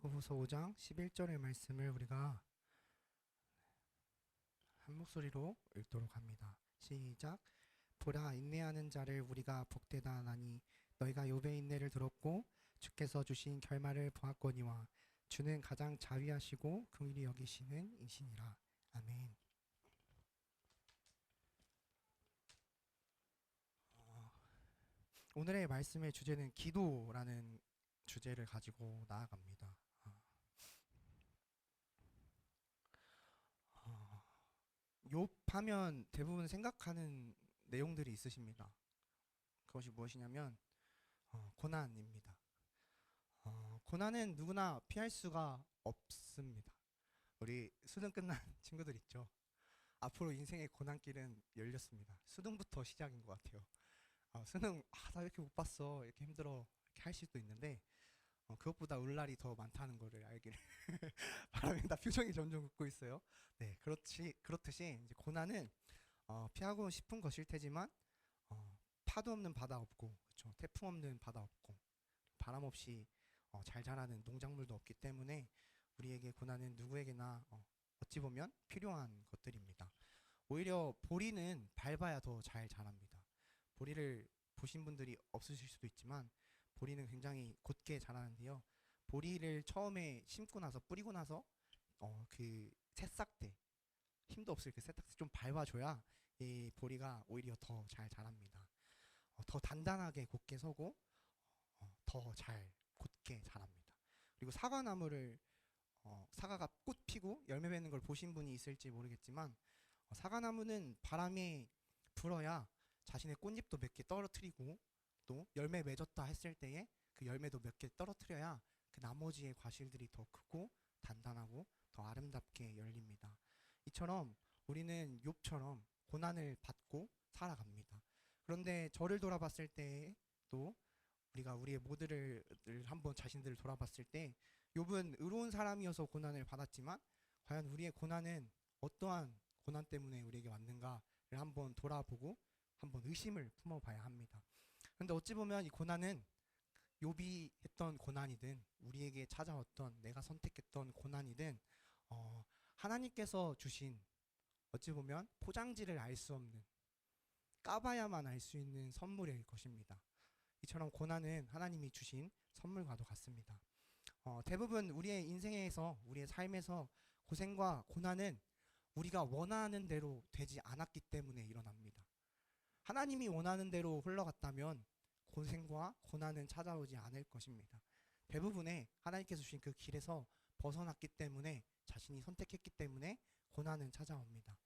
야고보서 5장 11절의 말씀을 우리가 한 목소리로 읽도록 합니다. 시작. 보라, 인내하는 자를 우리가 복되다 하나니 너희가 욥의 인내를 들었고 주께서 주신 결말을 보았거니와 주는 가장 자위하시고 긍휼히 여기시는 이시니라. 아멘. 오늘의 말씀의 주제는 기도라는 주제를 가지고 나아갑니다. 욥하면 대부분 생각하는 내용들이 있으십니다. 그것이 무엇이냐면 고난입니다. 고난은 누구나 피할 수가 없습니다. 우리 수능 끝난 친구들 있죠. 앞으로 인생의 고난길은 열렸습니다. 수능부터 시작인 것 같아요. 수능 나 왜 이렇게 못 봤어, 이렇게 힘들어, 이렇게 할 수도 있는데 그것보다 올 날이 더 많다는 것을 알기를 바랍니다. 표정이 점점 굳고 있어요. 네, 그렇듯이 이제 고난은 피하고 싶은 것일 테지만 파도 없는 바다 없고, 그렇죠? 태풍 없는 바다 없고, 바람 없이 잘 자라는 농작물도 없기 때문에 우리에게 고난은 누구에게나 어찌 보면 필요한 것들입니다. 오히려 보리는 밟아야 더 잘 자랍니다. 보리를 보신 분들이 없으실 수도 있지만 보리는 굉장히 곧게 자라는데요. 보리를 처음에 심고 나서 뿌리고 나서 그 새싹 때, 힘도 없을 그 새싹 때 좀 밟아줘야 이 보리가 오히려 더 잘 자랍니다. 더 단단하게 곧게 서고 더 잘 곧게 자랍니다. 그리고 사과나무를 사과가 꽃 피고 열매 맺는 걸 보신 분이 있을지 모르겠지만 사과나무는 바람이 불어야 자신의 꽃잎도 몇 개 떨어뜨리고 또 열매 맺었다 했을 때에 그 열매도 몇 개 떨어뜨려야 그 나머지의 과실들이 더 크고 단단하고 더 아름답게 열립니다. 이처럼 우리는 욥처럼 고난을 받고 살아갑니다. 그런데 저를 돌아봤을 때 또 우리가 우리의 모두를 한번 자신들을 돌아봤을 때 욥은 의로운 사람이어서 고난을 받았지만 과연 우리의 고난은 어떠한 고난 때문에 우리에게 왔는가를 한번 돌아보고 한번 의심을 품어봐야 합니다. 그런데 어찌 보면 이 고난은 욥이 했던 고난이든 우리에게 찾아왔던 내가 선택했던 고난이든 하나님께서 주신, 어찌 보면 포장지를 알 수 없는, 까봐야만 알 수 있는 선물일 것입니다. 이처럼 고난은 하나님이 주신 선물과도 같습니다. 대부분 우리의 인생에서, 우리의 삶에서 고생과 고난은 우리가 원하는 대로 되지 않았기 때문에 일어납니다. 하나님이 원하는 대로 흘러갔다면 고생과 고난은 찾아오지 않을 것입니다. 대부분의 하나님께서 주신 그 길에서 벗어났기 때문에, 자신이 선택했기 때문에 고난은 찾아옵니다.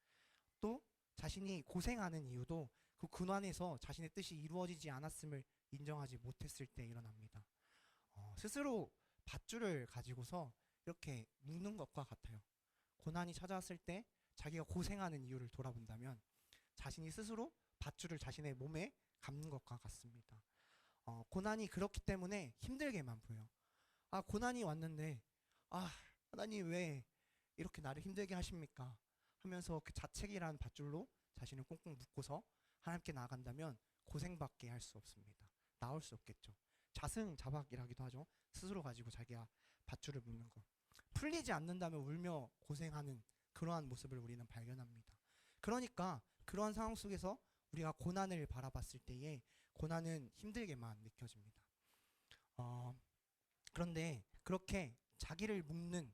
또 자신이 고생하는 이유도 그 고난에서 자신의 뜻이 이루어지지 않았음을 인정하지 못했을 때 일어납니다. 스스로 밧줄을 가지고서 이렇게 묶는 것과 같아요. 고난이 찾아왔을 때 자기가 고생하는 이유를 돌아본다면 자신이 스스로 밧줄을 자신의 몸에 감는 것과 같습니다. 고난이 그렇기 때문에 힘들게만 보여요. 고난이 왔는데 하나님 왜 이렇게 나를 힘들게 하십니까? 하면서 그 자책이라는 밧줄로 자신을 꽁꽁 묶고서 하나님께 나아간다면 고생밖에 할 수 없습니다. 나올 수 없겠죠. 자승자박이라기도 하죠. 스스로 가지고 자기가 밧줄을 묶는 것. 풀리지 않는다면 울며 고생하는 그러한 모습을 우리는 발견합니다. 그러니까 그러한 상황 속에서 우리가 고난을 바라봤을 때에 고난은 힘들게만 느껴집니다. 그런데 그렇게 자기를 묶는,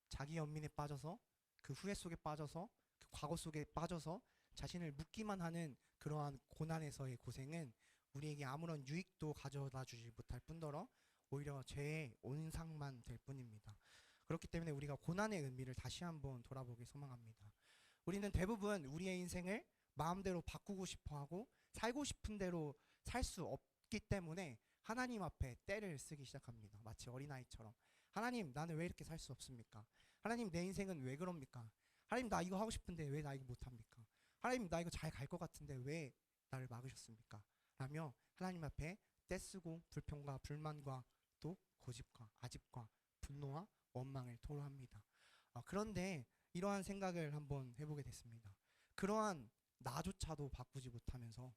자기 연민에 빠져서 그 후회 속에 빠져서 그 과거 속에 빠져서 자신을 묶기만 하는 그러한 고난에서의 고생은 우리에게 아무런 유익도 가져다 주지 못할 뿐더러 오히려 죄의 온상만 될 뿐입니다. 그렇기 때문에 우리가 고난의 의미를 다시 한번 돌아보기 소망합니다. 우리는 대부분 우리의 인생을 마음대로 바꾸고 싶어하고 살고 싶은 대로 살 수 없기 때문에 하나님 앞에 떼를 쓰기 시작합니다. 마치 어린아이처럼, 하나님, 나는 왜 이렇게 살 수 없습니까? 하나님, 내 인생은 왜 그럽니까? 하나님, 나 이거 하고 싶은데 왜 나 이거 못합니까? 하나님, 나 이거 잘 갈 것 같은데 왜 나를 막으셨습니까? 라며 하나님 앞에 떼쓰고 불평과 불만과 또 고집과 아집과 분노와 원망을 토로합니다. 그런데 이러한 생각을 한번 해보게 됐습니다. 그러한 나조차도 바꾸지 못하면서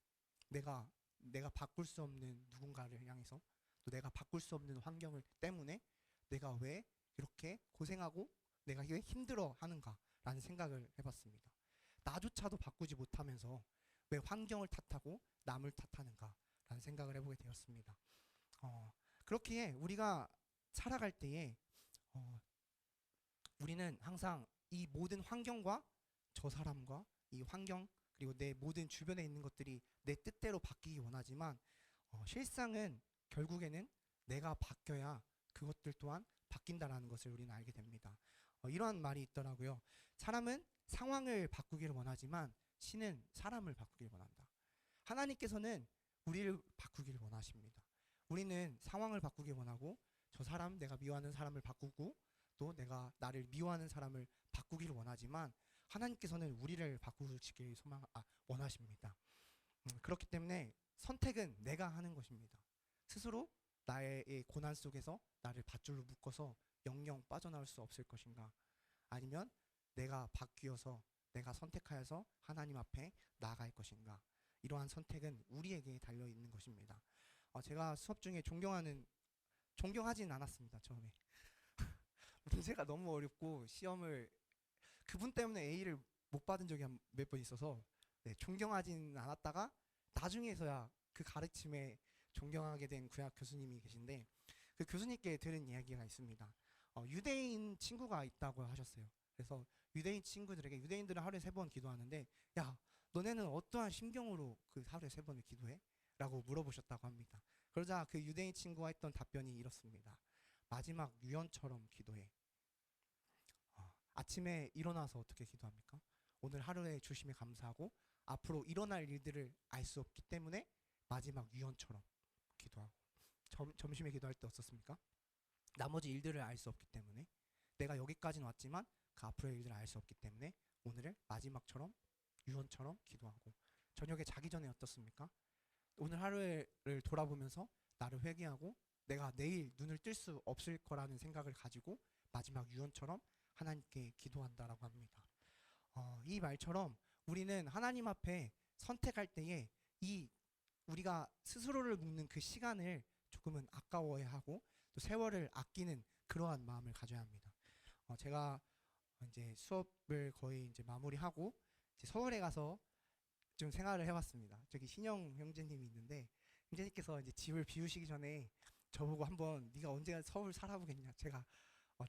내가 바꿀 수 없는 누군가를 향해서, 또 내가 바꿀 수 없는 환경을 때문에 내가 내가 왜 이렇게 고생하고 내가 왜 힘들어 하는가라는 생각을 해봤습니다. 나조차도 바꾸지 못하면서 왜 환경을 탓하고 남을 탓하는가라는 생각을 해보게 되었습니다. 그렇기에 우리가 살아갈 때에 우리는 항상 이 모든 환경과 저 사람과 이 환경 그리고 내 모든 주변에 있는 것들이 내 뜻대로 바뀌기 원하지만 실상은 결국에는 내가 바뀌어야 그것들 또한 바뀐다라는 것을 우리는 알게 됩니다. 이러한 말이 있더라고요. 사람은 상황을 바꾸기를 원하지만 신은 사람을 바꾸기를 원한다. 하나님께서는 우리를 바꾸기를 원하십니다. 우리는 상황을 바꾸기 원하고 저 사람 내가 미워하는 사람을 바꾸고 또 내가 나를 미워하는 사람을 바꾸기를 원하지만 하나님께서는 우리를 바꾸시길 원하십니다. 그렇기 때문에 선택은 내가 하는 것입니다. 스스로 나의 고난 속에서 나를 밧줄로 묶어서 영영 빠져나올 수 없을 것인가, 아니면 내가 바뀌어서 내가 선택하여서 하나님 앞에 나아갈 것인가, 이러한 선택은 우리에게 달려있는 것입니다. 제가 수업 중에 존경하진 않았습니다. 처음에 문제가 너무 어렵고 시험을 그분 때문에 A를 못 받은 적이 몇 번 있어서 존경하진 않았다가 나중에서야 그 가르침에 존경하게 된 구약 교수님이 계신데, 그 교수님께 들은 이야기가 있습니다. 유대인 친구가 있다고 하셨어요. 그래서 유대인 친구들에게, 유대인들은 하루에 3번 기도하는데, 야 너네는 어떠한 심경으로 그 하루에 3번을 기도해? 라고 물어보셨다고 합니다. 그러자 그 유대인 친구가 했던 답변이 이렇습니다. 마지막 유언처럼 기도해. 아침에 일어나서 어떻게 기도합니까? 오늘 하루에 주심에 감사하고 앞으로 일어날 일들을 알 수 없기 때문에 마지막 유언처럼 기도하고, 점심에 기도할 때 어떻습니까? 나머지 일들을 알 수 없기 때문에, 내가 여기까지는 왔지만 그 앞으로의 일들을 알 수 없기 때문에 오늘을 마지막처럼 유언처럼 기도하고, 저녁에 자기 전에 어떻습니까? 오늘 하루를 돌아보면서 나를 회개하고 내가 내일 눈을 뜰 수 없을 거라는 생각을 가지고 마지막 유언처럼 하나님께 기도한다라고 합니다. 이 말처럼 우리는 하나님 앞에 선택할 때에 이 우리가 스스로를 묶는 그 시간을 조금은 아까워야 하고 또 세월을 아끼는 그러한 마음을 가져야 합니다. 제가 이제 수업을 거의 이제 마무리하고 이제 서울에 가서 좀 생활을 해봤습니다. 저기 신영 형제님이 있는데, 형제님께서 이제 집을 비우시기 전에 저보고 한번 네가 언제 서울 살아보겠냐,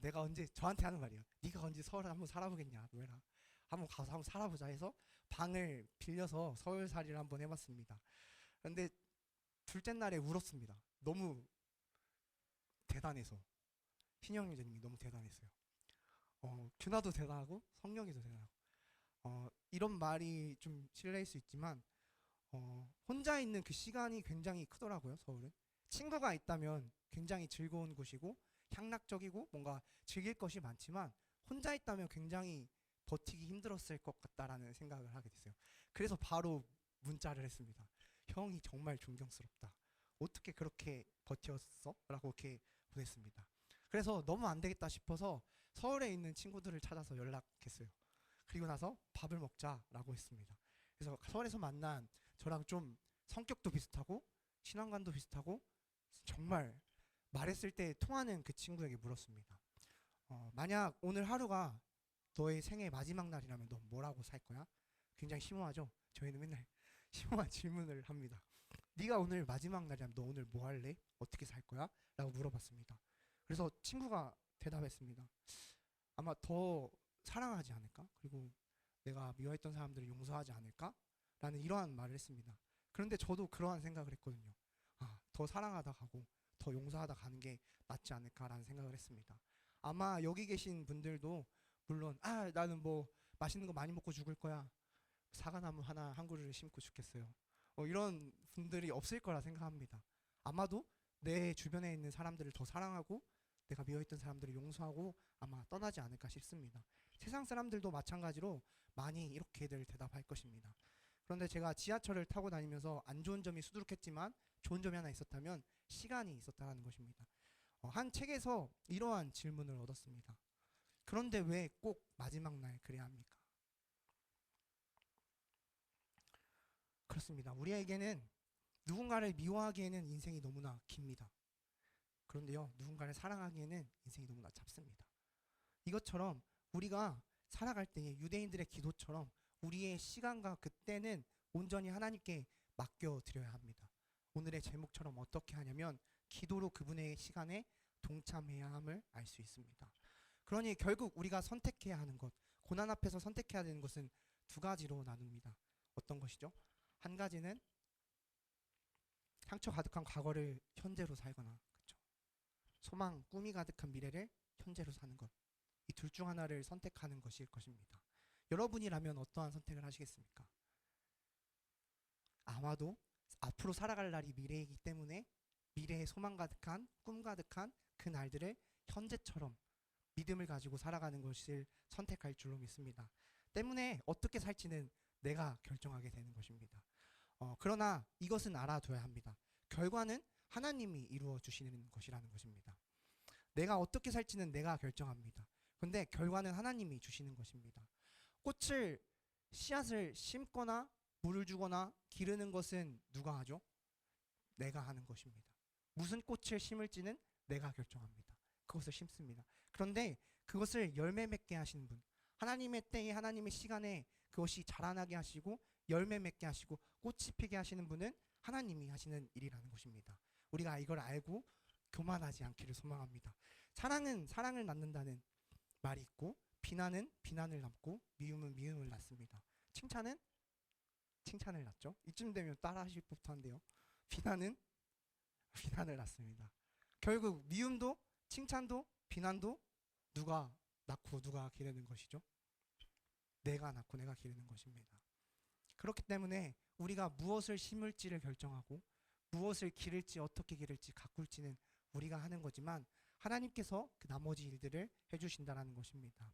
내가 언제, 저한테 하는 말이에요. 네가 언제 서울 한번 살아보겠냐, 노예라. 한번 가서 한번 살아보자 해서 방을 빌려서 서울살이를 한번 해봤습니다. 그런데 둘째 날에 울었습니다. 너무 대단해서. 신영 형제님이 너무 대단했어요. 규나도 대단하고 성령이도 대단하고. 이런 말이 좀 실례일 수 있지만 혼자 있는 그 시간이 굉장히 크더라고요. 서울은 친구가 있다면 굉장히 즐거운 곳이고 향락적이고 뭔가 즐길 것이 많지만, 혼자 있다면 굉장히 버티기 힘들었을 것 같다라는 생각을 하게 됐어요. 그래서 바로 문자를 했습니다. 형이 정말 존경스럽다. 어떻게 그렇게 버텼어? 라고 이렇게 보냈습니다. 그래서 너무 안 되겠다 싶어서 서울에 있는 친구들을 찾아서 연락했어요. 그리고 나서 밥을 먹자라고 했습니다. 그래서 서울에서 만난 저랑 좀 성격도 비슷하고 신앙관도 비슷하고 정말 말했을 때 통하는 그 친구에게 물었습니다. 만약 오늘 하루가 너의 생애 마지막 날이라면 너 뭐라고 살 거야? 굉장히 심오하죠? 저희는 맨날 심오한 질문을 합니다. 네가 오늘 마지막 날이라면 너 오늘 뭐 할래? 어떻게 살 거야? 라고 물어봤습니다. 그래서 친구가 대답했습니다. 아마 더 사랑하지 않을까? 그리고 내가 미워했던 사람들을 용서하지 않을까? 라는 이러한 말을 했습니다. 그런데 저도 그러한 생각을 했거든요. 더 사랑하다 가고 더 용서하다 가는 게 낫지 않을까라는 생각을 했습니다. 아마 여기 계신 분들도 물론 나는 뭐 맛있는 거 많이 먹고 죽을 거야, 사과나무 한 그루를 심고 죽겠어요, 이런 분들이 없을 거라 생각합니다. 아마도 내 주변에 있는 사람들을 더 사랑하고 내가 미워했던 사람들을 용서하고 아마 떠나지 않을까 싶습니다. 세상 사람들도 마찬가지로 많이 이렇게들 대답할 것입니다. 그런데 제가 지하철을 타고 다니면서 안 좋은 점이 수두룩했지만 좋은 점이 하나 있었다면 시간이 있었다는 것입니다. 한 책에서 이러한 질문을 얻었습니다. 그런데 왜 꼭 마지막 날 그래야 합니까? 그렇습니다. 우리에게는 누군가를 미워하기에는 인생이 너무나 깁니다. 그런데요, 누군가를 사랑하기에는 인생이 너무나 잡습니다. 이것처럼 우리가 살아갈 때에 유대인들의 기도처럼 우리의 시간과 그때는 온전히 하나님께 맡겨드려야 합니다. 오늘의 제목처럼 어떻게 하냐면 기도로 그분의 시간에 동참해야 함을 알 수 있습니다. 그러니 결국 우리가 선택해야 하는 것, 고난 앞에서 선택해야 되는 것은 두 가지로 나눕니다. 어떤 것이죠? 한 가지는 상처 가득한 과거를 현재로 살거나, 그렇죠? 소망, 꿈이 가득한 미래를 현재로 사는 것. 이 둘 중 하나를 선택하는 것일 것입니다. 여러분이라면 어떠한 선택을 하시겠습니까? 아마도 앞으로 살아갈 날이 미래이기 때문에 미래에 소망 가득한, 꿈 가득한 그 날들을 현재처럼 믿음을 가지고 살아가는 것을 선택할 줄로 믿습니다. 때문에 어떻게 살지는 내가 결정하게 되는 것입니다. 그러나 이것은 알아둬야 합니다. 결과는 하나님이 이루어 주시는 것이라는 것입니다. 내가 어떻게 살지는 내가 결정합니다. 그런데 결과는 하나님이 주시는 것입니다. 꽃을, 씨앗을 심거나 물을 주거나 기르는 것은 누가 하죠? 내가 하는 것입니다. 무슨 꽃을 심을지는 내가 결정합니다. 그것을 심습니다. 그런데 그것을 열매 맺게 하시는 분, 하나님의 때에 하나님의 시간에 그것이 자라나게 하시고 열매 맺게 하시고 꽃이 피게 하시는 분은 하나님이 하시는 일이라는 것입니다. 우리가 이걸 알고 교만하지 않기를 소망합니다. 사랑은 사랑을 낳는다는 말이 있고, 비난은 비난을 낳고, 미움은 미움을 낳습니다. 칭찬은 칭찬을 낳죠. 이쯤 되면 따라하실 법도 한데요. 비난은 비난을 낳습니다. 결국 미움도 칭찬도 비난도 누가 낳고 누가 기르는 것이죠? 내가 낳고 내가 기르는 것입니다. 그렇기 때문에 우리가 무엇을 심을지를 결정하고 무엇을 기를지 어떻게 기를지 가꿀지는 우리가 하는 거지만 하나님께서 그 나머지 일들을 해주신다는 것입니다.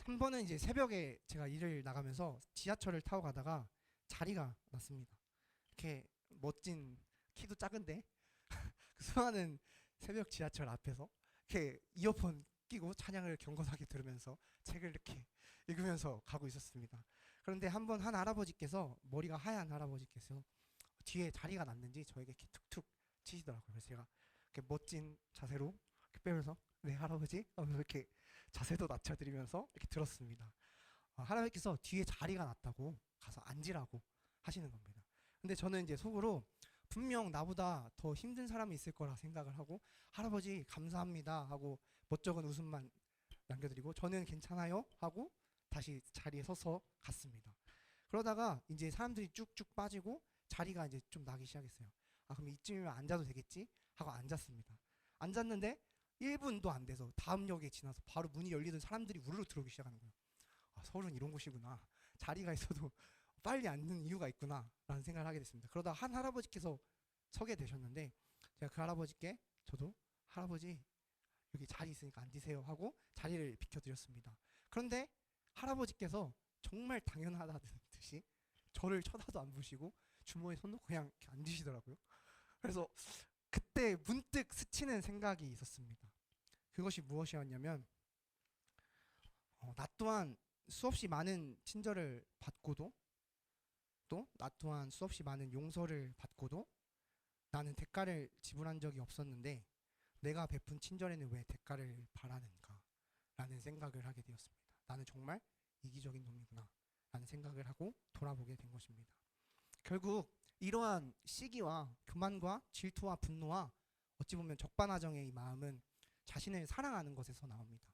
3번은 이제 새벽에 제가 일을 나가면서 지하철을 타고 가다가 자리가 났습니다. 이렇게 멋진, 키도 작은데 그 수많은 새벽 지하철 앞에서 이렇게 이어폰 끼고 찬양을 경건하게 들으면서 책을 이렇게 읽으면서 가고 있었습니다. 그런데 한 할아버지께서, 머리가 하얀 할아버지께서 뒤에 자리가 났는지 저에게 이렇게 툭툭 치시더라고요. 그래서 제가 이렇게 멋진 자세로 이렇게 빼면서 네 할아버지 하면서 이렇게 자세도 낮춰드리면서 이렇게 들었습니다. 할아버지께서 뒤에 자리가 났다고 가서 앉으라고 하시는 겁니다. 근데 저는 이제 속으로 분명 나보다 더 힘든 사람이 있을 거라 생각을 하고 할아버지 감사합니다 하고 멋쩍은 웃음만 남겨드리고 저는 괜찮아요 하고 다시 자리에 서서 갔습니다. 그러다가 이제 사람들이 쭉쭉 빠지고 자리가 이제 좀 나기 시작했어요. 그럼 이쯤이면 앉아도 되겠지 하고 앉았습니다. 앉았는데 1분도 안 돼서 다음 역에 지나서 바로 문이 열리던 사람들이 우르르 들어오기 시작하는 거예요. 서울은 이런 곳이구나. 자리가 있어도 빨리 앉는 이유가 있구나 라는 생각을 하게 됐습니다. 그러다 한 할아버지께서 서게 되셨는데 제가 그 할아버지께 저도 할아버지 여기 자리 있으니까 앉으세요 하고 자리를 비켜드렸습니다. 그런데 할아버지께서 정말 당연하다는 듯이 저를 쳐다도 안 보시고 주머니에 손 놓고 그냥 이렇게 앉으시더라고요. 그래서 그때 문득 스치는 생각이 있었습니다. 그것이 무엇이었냐면 나 또한 수없이 많은 친절을 받고도 또 나 또한 수없이 많은 용서를 받고도 나는 대가를 지불한 적이 없었는데 내가 베푼 친절에는 왜 대가를 바라는가 라는 생각을 하게 되었습니다. 나는 정말 이기적인 놈이구나 라는 생각을 하고 돌아보게 된 것입니다. 결국 이러한 시기와 교만과 질투와 분노와 어찌 보면 적반하장의 이 마음은 자신을 사랑하는 것에서 나옵니다.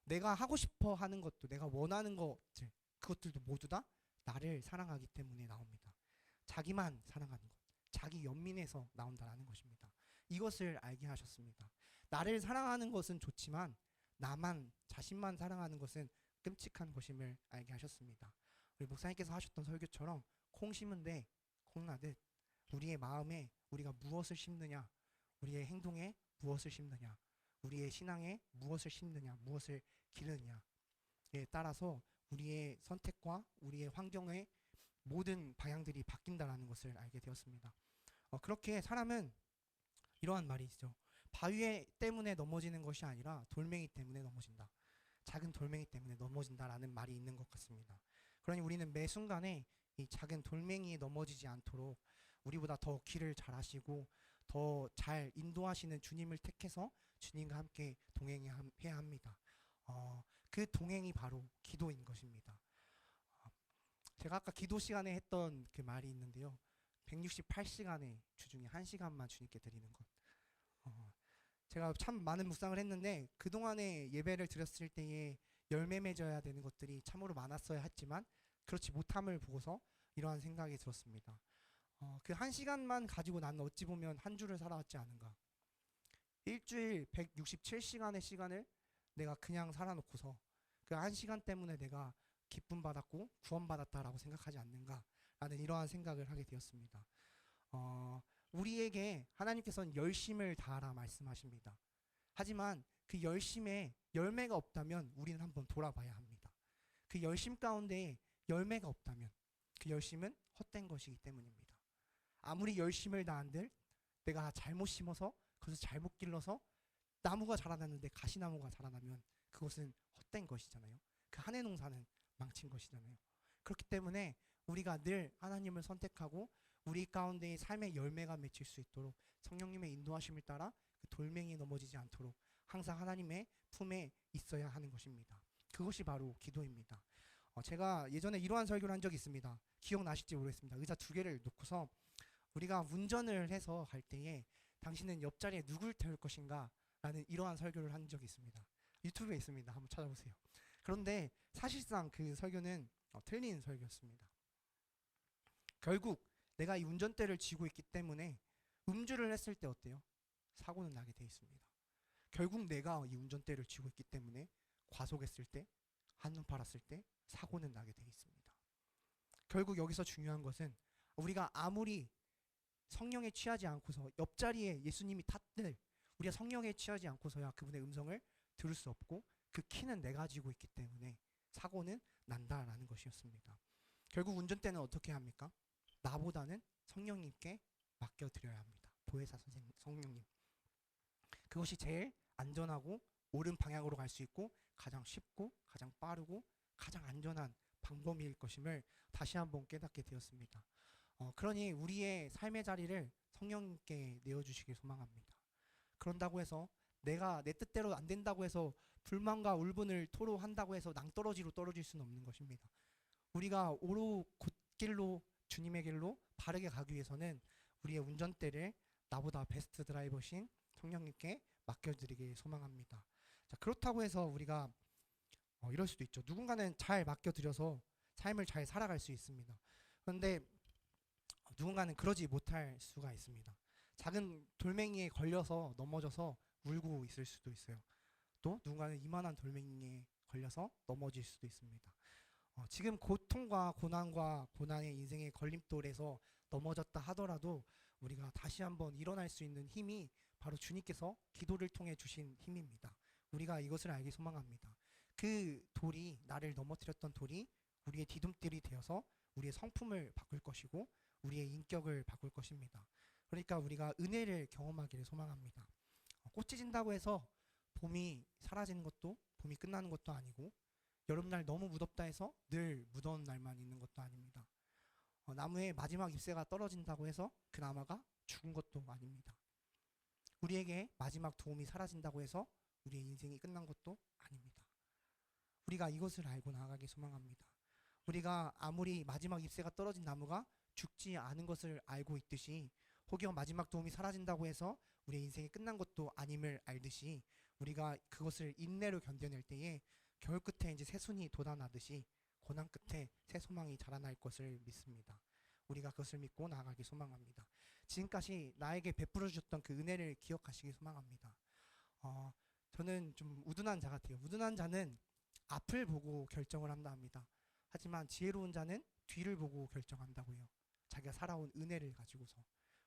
내가 하고 싶어 하는 것도 내가 원하는 것들 그것들도 모두 다 나를 사랑하기 때문에 나옵니다. 자기만 사랑하는 것, 자기 연민에서 나온다는 것입니다. 이것을 알게 하셨습니다. 나를 사랑하는 것은 좋지만 나만 자신만 사랑하는 것은 끔찍한 것임을 알게 하셨습니다. 우리 목사님께서 하셨던 설교처럼 콩 심은데 콩 나듯 우리의 마음에 우리가 무엇을 심느냐, 우리의 행동에 무엇을 심느냐, 우리의 신앙에 무엇을 심느냐, 무엇을 기르느냐에 따라서 우리의 선택과 우리의 환경의 모든 방향들이 바뀐다는 것을 알게 되었습니다. 그렇게 사람은 이러한 말이 있죠. 바위 때문에 넘어지는 것이 아니라 돌멩이 때문에 넘어진다. 작은 돌멩이 때문에 넘어진다라는 말이 있는 것 같습니다. 그러니 우리는 매 순간에 이 작은 돌멩이에 넘어지지 않도록 우리보다 더 길을 잘 아시고 더 잘 인도하시는 주님을 택해서 주님과 함께 동행해야 합니다. 그 동행이 바로 기도인 것입니다. 어, 제가 아까 기도 시간에 했던 그 말이 있는데요. 168시간의 주 중에 1시간만 주님께 드리는 것. 어, 제가 참 많은 묵상을 했는데 그동안에 예배를 드렸을 때에 열매 맺어야 되는 것들이 참으로 많았어야 했지만 그렇지 못함을 보고서 이러한 생각이 들었습니다. 그 1시간만 가지고 나는 어찌 보면 한 주를 살아왔지 않은가. 일주일 167시간의 시간을 내가 그냥 살아놓고서 그 1시간 때문에 내가 기쁨 받았고 구원 받았다라고 생각하지 않는가라는 이러한 생각을 하게 되었습니다. 우리에게 하나님께서는 열심을 다하라 말씀하십니다. 하지만 그 열심에 열매가 없다면 우리는 한번 돌아봐야 합니다. 그 열심 가운데 열매가 없다면 그 열심은 헛된 것이기 때문입니다. 아무리 열심을 다한들 내가 잘못 심어서 그것을 잘못 길러서 나무가 자라났는데 가시나무가 자라나면 그것은 헛된 것이잖아요. 그 한 해 농사는 망친 것이잖아요. 그렇기 때문에 우리가 늘 하나님을 선택하고 우리 가운데의 삶의 열매가 맺힐 수 있도록 성령님의 인도하심을 따라 그 돌멩이에 넘어지지 않도록 항상 하나님의 품에 있어야 하는 것입니다. 그것이 바로 기도입니다. 제가 예전에 이러한 설교를 한 적이 있습니다. 기억나실지 모르겠습니다. 의자 2개를 놓고서 우리가 운전을 해서 갈 때에 당신은 옆자리에 누굴 태울 것인가? 라는 이러한 설교를 한 적이 있습니다. 유튜브에 있습니다. 한번 찾아보세요. 그런데 사실상 그 설교는 틀린 설교였습니다. 결국 내가 이 운전대를 쥐고 있기 때문에 음주를 했을 때 어때요? 사고는 나게 돼 있습니다. 결국 내가 이 운전대를 쥐고 있기 때문에 과속했을 때, 한눈 팔았을 때 사고는 나게 돼 있습니다. 결국 여기서 중요한 것은 우리가 아무리 성령에 취하지 않고서 옆자리에 예수님이 탔들 우리가 성령에 취하지 않고서야 그분의 음성을 들을 수 없고 그 키는 내가 가지고 있기 때문에 사고는 난다라는 것이었습니다. 결국 운전대는 어떻게 합니까? 나보다는 성령님께 맡겨드려야 합니다. 보혜사 선생님, 성령님. 그것이 제일 안전하고 옳은 방향으로 갈 수 있고 가장 쉽고 가장 빠르고 가장 안전한 방법일 것임을 다시 한번 깨닫게 되었습니다. 그러니 우리의 삶의 자리를 성령님께 내어주시길 소망합니다. 그런다고 해서 내가 내 뜻대로 안 된다고 해서 불만과 울분을 토로한다고 해서 낭떠러지로 떨어질 수는 없는 것입니다. 우리가 옳고 곧길로 주님의 길로 바르게 가기 위해서는 우리의 운전대를 나보다 베스트 드라이버신 성령님께 맡겨드리길 소망합니다. 자, 그렇다고 해서 우리가 이럴 수도 있죠. 누군가는 잘 맡겨드려서 삶을 잘 살아갈 수 있습니다. 그런데 누군가는 그러지 못할 수가 있습니다. 작은 돌멩이에 걸려서 넘어져서 울고 있을 수도 있어요. 또 누군가는 이만한 돌멩이에 걸려서 넘어질 수도 있습니다. 지금 고통과 고난과 고난의 인생의 걸림돌에서 넘어졌다 하더라도 우리가 다시 한번 일어날 수 있는 힘이 바로 주님께서 기도를 통해 주신 힘입니다. 우리가 이것을 알기 소망합니다. 그 돌이, 나를 넘어뜨렸던 돌이 우리의 디딤돌이 되어서 우리의 성품을 바꿀 것이고 우리의 인격을 바꿀 것입니다. 그러니까 우리가 은혜를 경험하기를 소망합니다. 꽃이 진다고 해서 봄이 사라지는 것도 봄이 끝나는 것도 아니고 여름날 너무 무덥다 해서 늘 무더운 날만 있는 것도 아닙니다. 나무의 마지막 잎새가 떨어진다고 해서 그 나무가 죽은 것도 아닙니다. 우리에게 마지막 도움이 사라진다고 해서 우리의 인생이 끝난 것도 아닙니다. 우리가 이것을 알고 나아가기 소망합니다. 우리가 아무리 마지막 잎새가 떨어진 나무가 죽지 않은 것을 알고 있듯이 혹여 마지막 도움이 사라진다고 해서 우리의 인생이 끝난 것도 아님을 알듯이 우리가 그것을 인내로 견뎌낼 때에 겨울 끝에 이제 새순이 돋아나듯이 고난 끝에 새 소망이 자라날 것을 믿습니다. 우리가 그것을 믿고 나아가기 소망합니다. 지금까지 나에게 베풀어 주셨던 그 은혜를 기억하시기 소망합니다. 저는 좀 우둔한 자 같아요. 우둔한 자는 앞을 보고 결정을 한다 합니다. 하지만 지혜로운 자는 뒤를 보고 결정한다고 해요. 자기가 살아온 은혜를 가지고서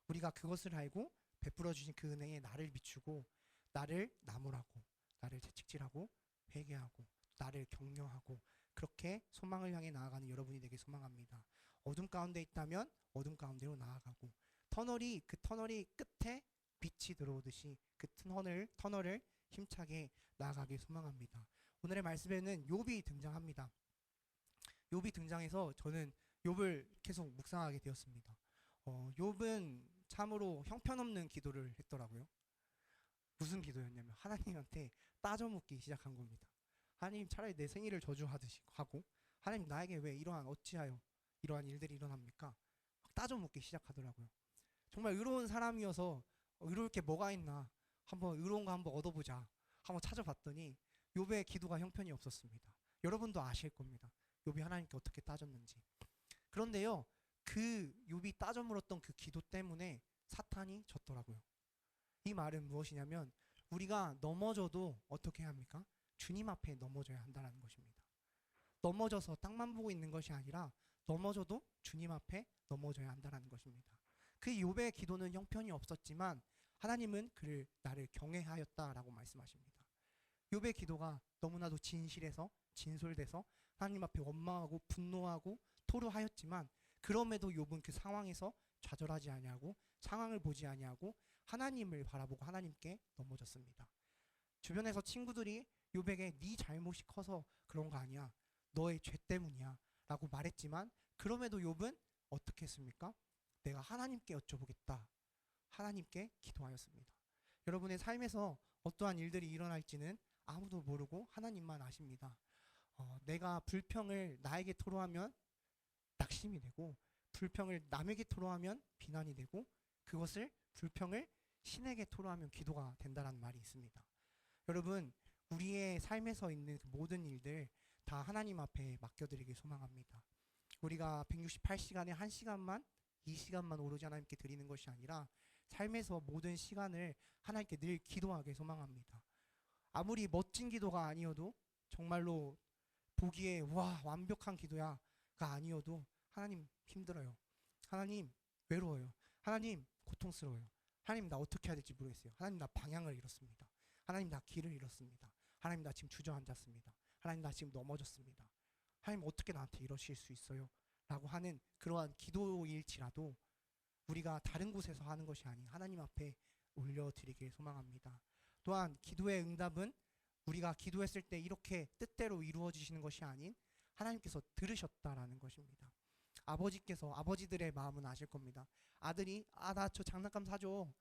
우리가 그것을 알고 베풀어 주신 그 은혜에 나를 비추고 나를 나무라고 나를 채찍질하고 회개하고 나를 격려하고 그렇게 소망을 향해 나아가는 여러분이 되길 소망합니다. 어둠 가운데 있다면 어둠 가운데로 나아가고 그 터널이 끝에 빛이 들어오듯이 그 터널을 힘차게 나아가길 소망합니다. 오늘의 말씀에는 욥이 등장합니다. 욥이 등장해서 저는 욥을 계속 묵상하게 되었습니다. 욥은 참으로 형편없는 기도를 했더라고요. 무슨 기도였냐면 하나님한테 따져묻기 시작한 겁니다. 하나님, 차라리 내 생일을 저주하듯이 하고, 하나님, 나에게 왜 이러한 어찌하여 이러한 일들이 일어납니까? 막 따져묻기 시작하더라고요. 정말 의로운 사람이어서 의로울 게 뭐가 있나, 한번 의로운 거 한번 얻어보자 한번 찾아봤더니 욥의 기도가 형편이 없었습니다. 여러분도 아실 겁니다. 욥이 하나님께 어떻게 따졌는지. 그런데요, 그 욥이 따져 물었던 그 기도 때문에 사탄이 졌더라고요. 이 말은 무엇이냐면 우리가 넘어져도 어떻게 해야 합니까? 주님 앞에 넘어져야 한다는 것입니다. 넘어져서 땅만 보고 있는 것이 아니라 넘어져도 주님 앞에 넘어져야 한다는 것입니다. 그 욥의 기도는 형편이 없었지만 하나님은 그를 나를 경외하였다라고 말씀하십니다. 욥의 기도가 너무나도 진실해서 진솔돼서 하나님 앞에 원망하고 분노하고 토로하였지만 그럼에도 욥은 그 상황에서 좌절하지 아니하고 상황을 보지 아니하고 하나님을 바라보고 하나님께 넘어졌습니다. 주변에서 친구들이 욥에게 네 잘못이 커서 그런 거 아니야, 너의 죄 때문이야 라고 말했지만 그럼에도 욥은 어떻게 했습니까? 내가 하나님께 여쭤보겠다, 하나님께 기도하였습니다. 여러분의 삶에서 어떠한 일들이 일어날지는 아무도 모르고 하나님만 아십니다. 내가 불평을 나에게 토로하면 낙심이 되고, 불평을 남에게 토로하면 비난이 되고, 그것을 불평을 신에게 토로하면 기도가 된다는 말이 있습니다. 여러분, 우리의 삶에서 있는 그 모든 일들 다 하나님 앞에 맡겨드리길 소망합니다. 우리가 168시간에 1시간만 2시간만 오로지 하나님께 드리는 것이 아니라 삶에서 모든 시간을 하나님께 늘 기도하길 소망합니다. 아무리 멋진 기도가 아니어도, 정말로 보기에 와 완벽한 기도야가 아니어도 하나님 힘들어요, 하나님 외로워요, 하나님 고통스러워요, 하나님 나 어떻게 해야 될지 모르겠어요, 하나님 나 방향을 잃었습니다, 하나님 나 길을 잃었습니다, 하나님 나 지금 주저앉았습니다, 하나님 나 지금 넘어졌습니다, 하나님 어떻게 나한테 이러실 수 있어요? 라고 하는 그러한 기도일지라도 우리가 다른 곳에서 하는 것이 아닌 하나님 앞에 올려드리길 소망합니다. 또한 기도의 응답은 우리가 기도했을 때 이렇게 뜻대로 이루어지시는 것이 아닌 하나님께서 들으셨다라는 것입니다. 아버지들의 마음은 아실 겁니다. 아들이 나 저 장난감 사줘,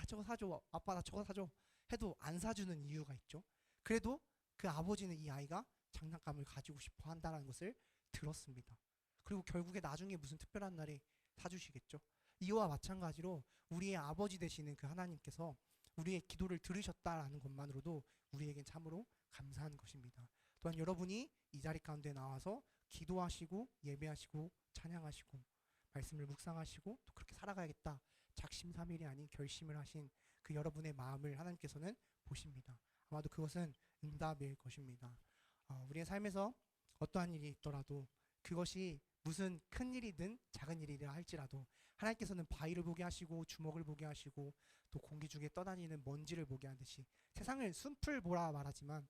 저거 사줘, 아빠 나 저거 사줘 해도 안 사주는 이유가 있죠. 그래도 그 아버지는 이 아이가 장난감을 가지고 싶어 한다는 것을 들었습니다. 그리고 결국에 나중에 무슨 특별한 날에 사주시겠죠. 이와 마찬가지로 우리의 아버지 되시는 그 하나님께서 우리의 기도를 들으셨다라는 것만으로도 우리에겐 참으로 감사한 것입니다. 또한 여러분이 이 자리 가운데 나와서 기도하시고 예배하시고 찬양하시고 말씀을 묵상하시고 또 그렇게 살아가야겠다 작심삼일이 아닌 결심을 하신 그 여러분의 마음을 하나님께서는 보십니다. 아마도 그것은 응답일 것입니다. 우리의 삶에서 어떠한 일이 있더라도 그것이 무슨 큰 일이든 작은 일이라 할지라도 하나님께서는 바위를 보게 하시고 주먹을 보게 하시고 또 공기 중에 떠다니는 먼지를 보게 하듯이 세상을 숲을 보라 말하지만,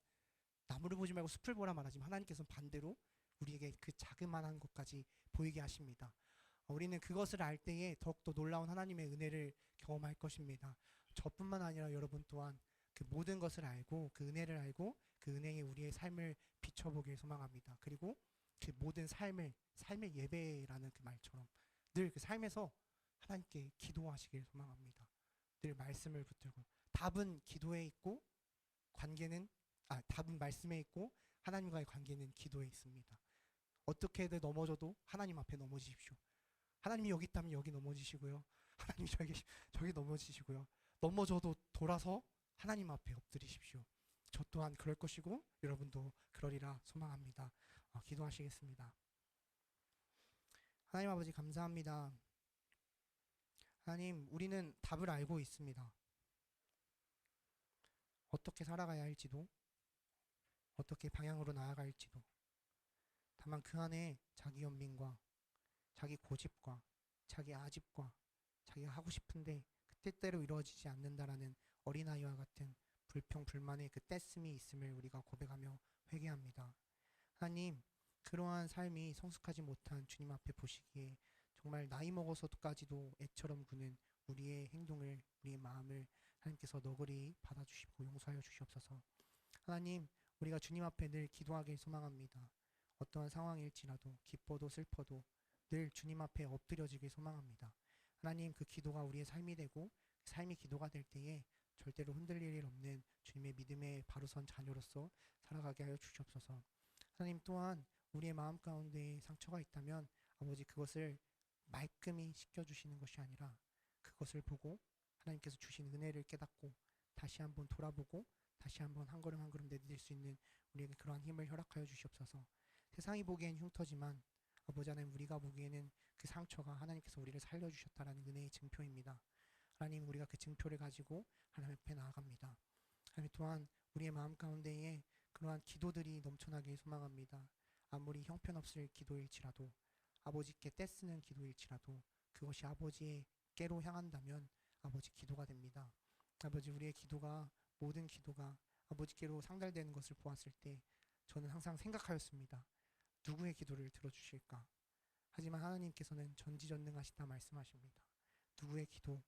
나무를 보지 말고 숲을 보라 말하지만 하나님께서는 반대로 우리에게 그 자그마한 것까지 보이게 하십니다. 우리는 그것을 알 때에 더욱더 놀라운 하나님의 은혜를 경험할 것입니다. 저뿐만 아니라 여러분 또한 그 모든 것을 알고 그 은혜를 알고 그 은혜에 우리의 삶을 비춰보길 소망합니다. 그리고 그 모든 삶의 예배라는 그 말처럼 늘 그 삶에서 하나님께 기도하시길 소망합니다. 늘 말씀을 붙들고 답은 기도에 있고 답은 말씀에 있고 하나님과의 관계는 기도에 있습니다. 어떻게든 넘어져도 하나님 앞에 넘어지십시오. 하나님이 여기 있다면 여기 넘어지시고요, 하나님이 저기 넘어지시고요, 넘어져도 돌아서 하나님 앞에 엎드리십시오. 저 또한 그럴 것이고 여러분도 그러리라 소망합니다. 기도하시겠습니다. 하나님 아버지 감사합니다. 하나님, 우리는 답을 알고 있습니다. 어떻게 살아가야 할지도, 어떻게 방향으로 나아갈지도. 다만 그 안에 자기 연민과 자기 고집과 자기 아집과 자기가 하고 싶은데 그 뜻대로 이루어지지 않는다라는 어린아이와 같은 불평 불만의 그 떼씀이 있음을 우리가 고백하며 회개합니다. 하나님, 그러한 삶이 성숙하지 못한 주님 앞에 보시기에 정말 나이 먹어서까지도 애처럼 구는 우리의 행동을, 우리의 마음을 하나님께서 너그리 받아주시고 용서하여 주시옵소서. 하나님, 우리가 주님 앞에 늘 기도하길 소망합니다. 어떠한 상황일지라도 기뻐도 슬퍼도 늘 주님 앞에 엎드려지길 소망합니다. 하나님, 그 기도가 우리의 삶이 되고 그 삶이 기도가 될 때에 절대로 흔들릴 일 없는 주님의 믿음의 바로 선 자녀로서 살아가게 하여 주시옵소서. 하나님, 또한 우리의 마음 가운데 상처가 있다면 아버지, 그것을 말끔히 씻겨주시는 것이 아니라 그것을 보고 하나님께서 주신 은혜를 깨닫고 다시 한번 돌아보고 다시 한번 한 걸음 한 걸음 내디딜 수 있는 우리에게 그러한 힘을 허락하여 주시옵소서. 세상이 보기엔 흉터지만 아버지 하나님, 우리가 보기에는 그 상처가 하나님께서 우리를 살려주셨다라는 은혜의 증표입니다. 하나님, 우리가 그 증표를 가지고 하나님 앞에 나아갑니다. 하나님, 또한 우리의 마음 가운데에 그러한 기도들이 넘쳐나길 소망합니다. 아무리 형편없을 기도일지라도, 아버지께 떼쓰는 기도일지라도 그것이 아버지께로 향한다면 아버지 기도가 됩니다. 아버지, 우리의 기도가, 모든 기도가 아버지께로 상달되는 것을 보았을 때 저는 항상 생각하였습니다. 누구의 기도를 들어주실까? 하지만 하나님께서는 전지전능하시다 말씀하십니다. 누구의 기도,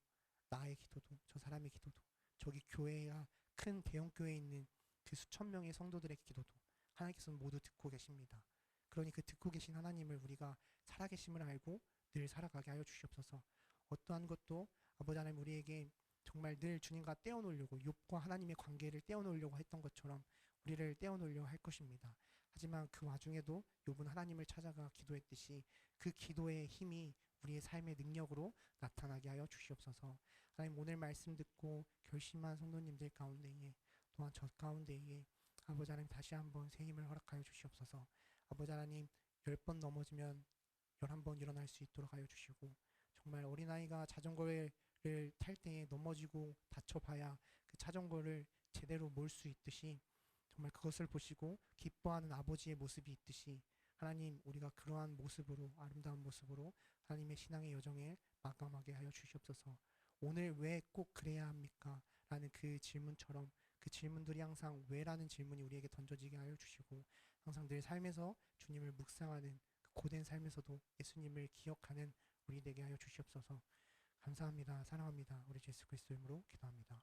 나의 기도도, 저 사람의 기도도, 저기 교회야 큰 대형 교회에 있는 그 수천 명의 성도들의 기도도 하나님께서는 모두 듣고 계십니다. 그러니 그 듣고 계신 하나님을 우리가 살아계심을 알고 늘 살아가게 하여 주시옵소서. 어떠한 것도 아버지 하나님, 우리에게 정말 늘 주님과 떼어놓으려고, 욥과 하나님의 관계를 떼어놓으려고 했던 것처럼 우리를 떼어놓으려 할 것입니다. 하지만 그 와중에도 욥은 하나님을 찾아가 기도했듯이 그 기도의 힘이 우리의 삶의 능력으로 나타나게 하여 주시옵소서. 하나님, 오늘 말씀 듣고 결심한 성도님들 가운데에, 또한 저 가운데에 아버지 하나님, 다시 한번 새 힘을 허락하여 주시옵소서. 아버지 하나님, 10번 넘어지면 11번 일어날 수 있도록 하여 주시고, 정말 어린아이가 자전거를 탈 때에 넘어지고 다쳐봐야 그 자전거를 제대로 몰 수 있듯이, 정말 그것을 보시고 기뻐하는 아버지의 모습이 있듯이 하나님, 우리가 그러한 모습으로, 아름다운 모습으로 하나님의 신앙의 여정을 마감하게 하여 주시옵소서. 오늘 왜 꼭 그래야 합니까? 라는 그 질문처럼 그 질문들이 항상 왜라는 질문이 우리에게 던져지게 하여 주시고, 항상 늘 삶에서 주님을 묵상하는 그 고된 삶에서도 예수님을 기억하는 우리 되게 하여 주시옵소서. 감사합니다. 사랑합니다. 우리 예수 그리스도 이름으로 기도합니다.